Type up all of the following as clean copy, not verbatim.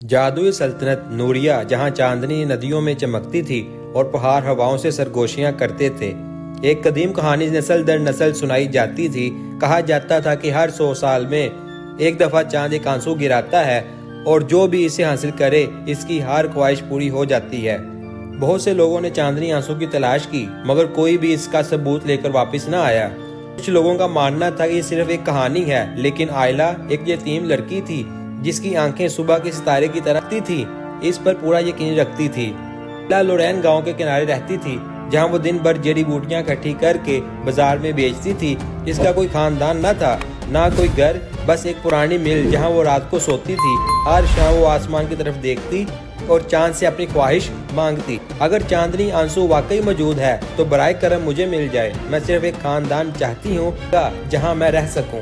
جادوئی سلطنت نوریہ جہاں چاندنی ندیوں میں چمکتی تھی اور پہاڑ ہواؤں سے سرگوشیاں کرتے تھے۔ ایک قدیم کہانی نسل در نسل سنائی جاتی تھی۔ کہا جاتا تھا کہ ہر 100 سال میں ایک دفعہ چاند ایک آنسو گراتا ہے اور جو بھی اسے حاصل کرے اس کی ہر خواہش پوری ہو جاتی ہے۔ بہت سے لوگوں نے چاندنی آنسو کی تلاش کی مگر کوئی بھی اس کا ثبوت لے کر واپس نہ آیا۔ کچھ لوگوں کا ماننا تھا کہ یہ صرف ایک کہانی ہے، لیکن آئلہ ایک یتیم لڑکی تھی جس کی آنکھیں صبح کے ستارے کی طرح تھی، اس پر پورا یقین رکھتی تھی۔ آئلہ لورین گاؤں کے کنارے رہتی تھی جہاں وہ دن بھر جڑی بوٹیاں اکٹھی کر کے بازار میں بیچتی تھی۔ اس کا کوئی خاندان نہ تھا، نہ کوئی گھر، بس ایک پرانی مل جہاں وہ رات کو سوتی تھی۔ ہر شام وہ آسمان کی طرف دیکھتی اور چاند سے اپنی خواہش مانگتی، اگر چاندنی آنسو واقعی موجود ہے تو برائے کرم مجھے مل جائے، میں صرف ایک خاندان چاہتی ہوں جہاں میں رہ سکوں۔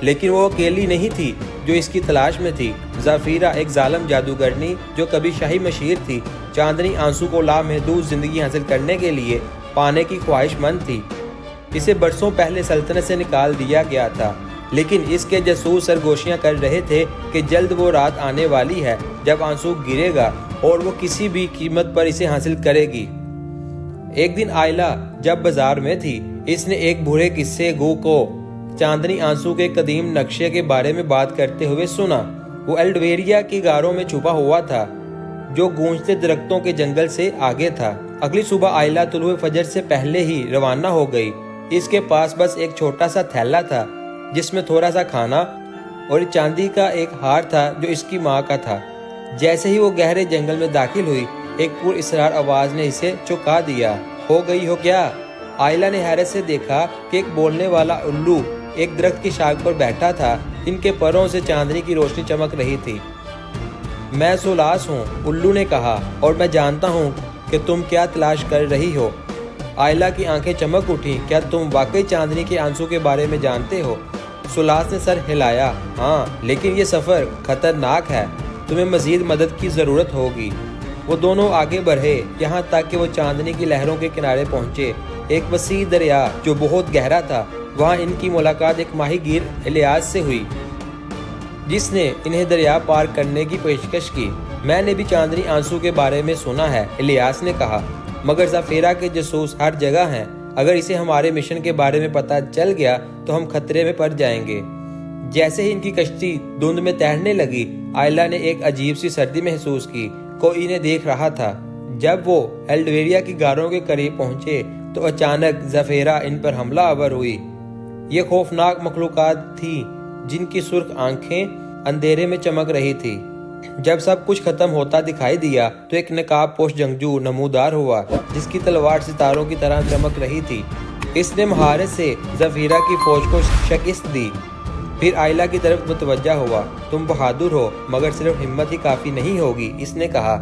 لیکن وہ اکیلی نہیں تھی جو اس کی تلاش میں تھی۔ زفیرہ ایک ظالم جادوگرنی جو کبھی شاہی مشیر تھی، چاندنی آنسو کو لامحدود زندگی حاصل کرنے کے لیے پانے کی خواہش مند تھی۔ اسے برسوں پہلے سلطنت سے نکال دیا گیا تھا، لیکن اس کے جاسوس سرگوشیاں کر رہے تھے کہ جلد وہ رات آنے والی ہے جب آنسو گرے گا اور وہ کسی بھی قیمت پر اسے حاصل کرے گی۔ ایک دن آئلہ جب بازار میں تھی، اس نے ایک بوڑھے قصے گو کو چاندنی آنسو کے قدیم نقشے کے بارے میں بات کرتے ہوئے سنا۔ وہ ایلڈویریا کی غاروں میں چھپا ہوا تھا جو گونجتے درختوں کے جنگل سے آگے تھا۔ اگلی صبح آئلہ طلوع فجر سے پہلے ہی روانہ ہو گئی۔ اس کے پاس بس ایک چھوٹا سا تھیلا تھا جس میں تھوڑا سا کھانا اور چاندی کا ایک ہار تھا جو اس کی ماں کا تھا۔ جیسے ہی وہ گہرے جنگل میں داخل ہوئی، ایک پر اسرار آواز نے اسے چونکا دیا۔ ہو گئی ہو کیا؟ آئلہ نے حیرت سے دیکھا کہ ایک بولنے والا الو ایک درخت کی شاخ پر بیٹھا تھا، ان کے پروں سے چاندنی کی روشنی چمک رہی تھی۔ میں سولاس ہوں، الو نے کہا، اور میں جانتا ہوں کہ تم کیا تلاش کر رہی ہو۔ آئلہ کی آنکھیں چمک اٹھیں۔ کیا تم واقعی چاندنی کے آنسو کے بارے میں جانتے ہو؟ سولاس نے سر ہلایا۔ ہاں، لیکن یہ سفر خطرناک ہے، تمہیں مزید مدد کی ضرورت ہوگی۔ وہ دونوں آگے بڑھے یہاں تک کہ وہ چاندنی کی لہروں کے کنارے پہنچے، ایک وسیع دریا جو بہت گہرا تھا۔ وہاں ان کی ملاقات ایک ماہی گیر الیاس سے ہوئی جس نے انہیں دریا پار کرنے کی پیشکش کی۔ میں نے بھی چاندنی آنسو کے بارے میں سنا ہے، الیاس نے کہا، مگر زفیرہ کے جاسوس ہر جگہ ہیں۔ اگر اسے ہمارے مشن کے بارے میں پتہ چل گیا تو ہم خطرے میں پڑ جائیں گے۔ جیسے ہی ان کی کشتی دھند میں تیرنے لگی، آئلہ نے ایک عجیب سی سردی محسوس کی، کوئی انہیں دیکھ رہا تھا۔ جب وہ ایلڈویریا کی غاروں کے قریب پہنچے تو اچانک زفیرہ ان پر حملہ آور ہوئی۔ یہ خوفناک مخلوقات تھی جن کی سرخ آنکھیں اندھیرے میں چمک رہی تھی۔ جب سب کچھ ختم ہوتا دکھائی دیا تو ایک نقاب پوش جنگجو نمودار ہوا جس کی تلوار ستاروں کی طرح چمک رہی تھی۔ اس نے مہارت سے زفیرہ کی فوج کو شکست دی، پھر آئلہ کی طرف متوجہ ہوا۔ تم بہادر ہو مگر صرف ہمت ہی کافی نہیں ہوگی، اس نے کہا۔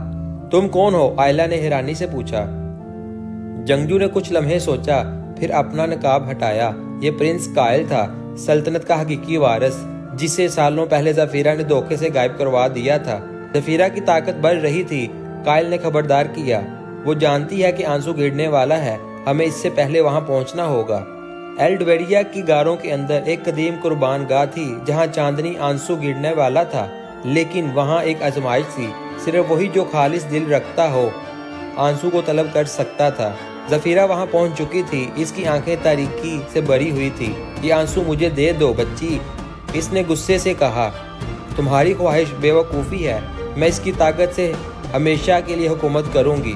تم کون ہو؟ آئلہ نے حیرانی سے پوچھا۔ جنگجو نے کچھ لمحے سوچا، پھر اپنا نقاب ہٹایا۔ یہ پرنس کائل تھا، سلطنت کا حقیقی وارث، جسے سالوں پہلے زفیرہ نے دھوکے سے غائب کروا دیا تھا۔ زفیرہ کی طاقت بڑھ رہی تھی۔ کائل نے خبردار کیا، وہ جانتی ہے کہ آنسو گرنے والا ہے، ہمیں اس سے پہلے وہاں پہنچنا ہوگا۔ ایلڈویریا کی غاروں کے اندر ایک قدیم قربان گاہ تھی جہاں چاندنی آنسو گرنے والا تھا، لیکن وہاں ایک آزمائش تھی، صرف وہی جو خالص دل رکھتا ہو آنسو کو طلب کر سکتا تھا۔ زفیرہ وہاں پہنچ چکی تھی، اس کی آنکھیں تاریکی سے بھری ہوئی تھی۔ یہ آنسو مجھے دے دو بچی، اس نے غصے سے کہا۔ تمہاری خواہش بے وقوفی ہے، میں اس کی طاقت سے ہمیشہ کے لیے حکومت کروں گی۔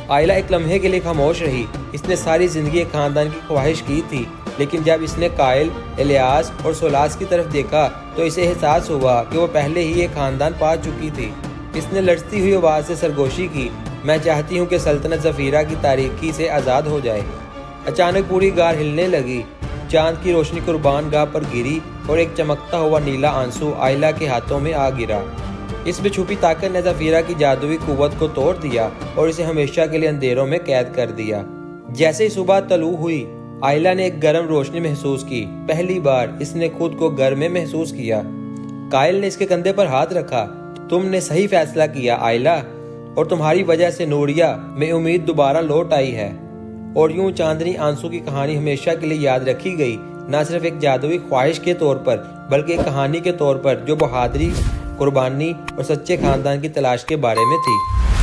آئلہ ایک لمحے کے لیے خاموش رہی۔ اس نے ساری زندگی ایک خاندان کی خواہش کی تھی، لیکن جب اس نے کائل، الیاس اور سولاس کی طرف دیکھا تو اسے احساس ہوا کہ وہ پہلے ہی ایک خاندان پا چکی تھی۔ اس نے لرزتی ہوئی آواز سے سرگوشی کی، میں چاہتی ہوں کہ سلطنت زفیرہ کی تاریکی سے آزاد ہو جائے۔ اچانک پوری غار ہلنے لگی، چاند کی روشنی قربان گاہ پر گری اور ایک چمکتا ہوا نیلا آنسو آئلہ کے ہاتھوں میں آ گرا۔ اس میں چھپی طاقت نے زفیرہ کی جادوئی قوت کو توڑ دیا اور اسے ہمیشہ کے لیے اندھیروں میں قید کر دیا۔ جیسے ہی صبح طلوع ہوئی، آئلہ نے ایک گرم روشنی محسوس کی۔ پہلی بار اس نے خود کو گھر میں محسوس کیا۔ کائل نے اس کے کندھے پر ہاتھ رکھا۔ تم نے صحیح فیصلہ کیا آئلہ، اور تمہاری وجہ سے نوریہ میں امید دوبارہ لوٹ آئی ہے۔ اور یوں چاندنی آنسو کی کہانی ہمیشہ کے لیے یاد رکھی گئی، نہ صرف ایک جادوئی خواہش کے طور پر بلکہ ایک کہانی کے طور پر جو بہادری، قربانی اور سچے خاندان کی تلاش کے بارے میں تھی۔